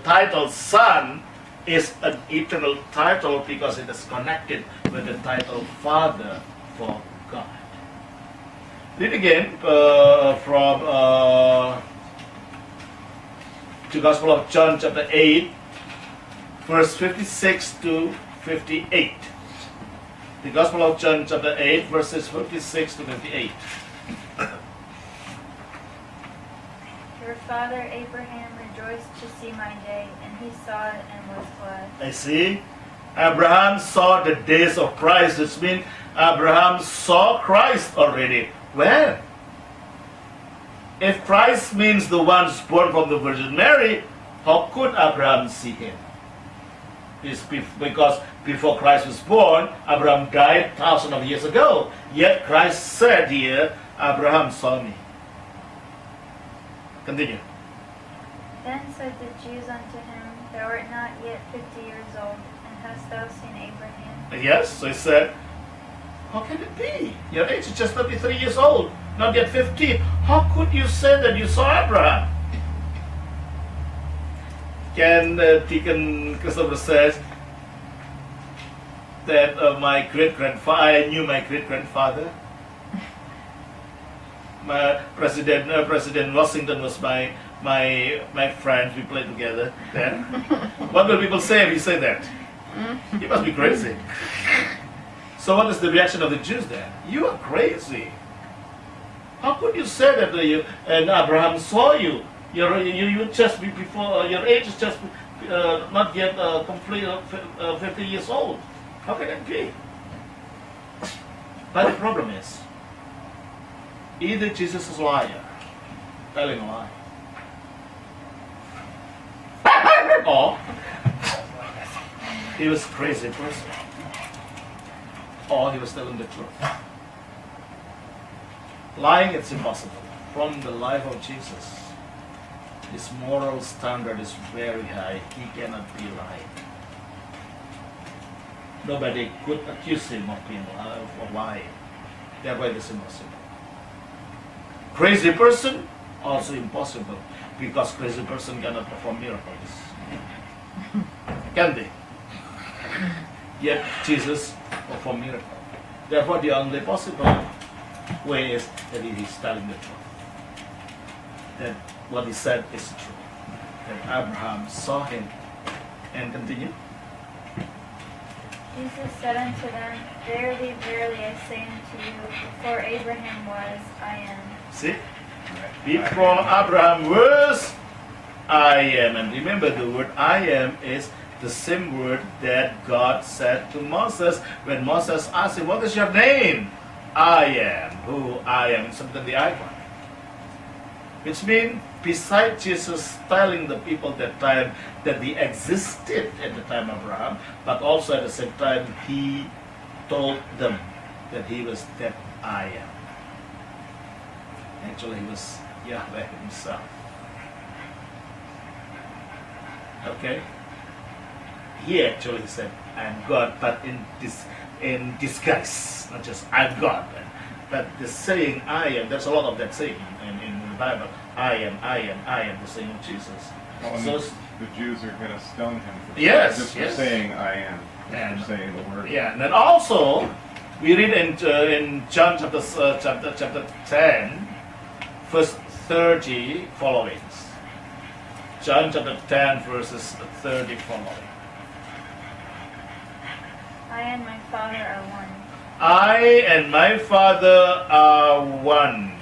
title Son is an eternal title because it is connected with the title Father for God. Read again from the Gospel of John chapter 8, verse 56 to 58. The Gospel of John chapter 8, verses 56 to 58. Your father Abraham rejoiced to see my day, and he saw it and was glad. I see. Abraham saw the days of Christ, which means Abraham saw Christ already. Where? If Christ means the ones born from the Virgin Mary, how could Abraham see him? It's because before Christ was born, Abraham died thousands of years ago. Yet Christ said here, Abraham saw me. Continue. Then said the Jews unto him, Thou art not yet 50 years old, and hast thou seen Abraham? Yes, so he said, how can it be? Your age is just 33 years old, not yet 50. How could you say that you saw Abraham? Deacon Christopher says that my great-grandfather, I knew my great-grandfather. President Washington was my friend. We played together then. What will people say if you say that? You must be crazy. So what is the reaction of the Jews then? You are crazy. How could you say that and Abraham saw you? You just before your age is just not yet complete 50 years old. How can it be? But the problem is, either Jesus is a liar, telling a lie, or he was a crazy person, or he was telling the truth. Lying, it's impossible. From the life of Jesus, his moral standard is very high. He cannot be lying. Nobody could accuse him of being of lying. Therefore, it is impossible. Crazy person, also impossible, because crazy person cannot perform miracles. Can they? Yet Jesus performed miracles. Therefore, the only possible way is that he is telling the truth. That what he said is true. That Abraham saw him. And continue. Jesus said unto them, Verily, verily, I say unto you, before Abraham was, I am. See? Before Abraham was, I am. And remember, the word I am is the same word that God said to Moses when Moses asked him, what is your name? I am who I am. Something the icon. Which means, besides Jesus telling the people that time that he existed at the time of Abraham, but also at the same time he told them that he was that I am. Actually, he was Yahweh himself. Okay? He actually said, I'm God, but in disguise. Not just I'm God. But the saying I am, there's a lot of that saying in the Bible. I am, the saying of Jesus. Well, So, the Jews are going to stone him for Yes, for yes. saying I am, And- for saying the word. yeah, and then also, we read in John chapter 10, verse 30 followings. John chapter 10, verses 30 following. I and my Father are one. I and my Father are one.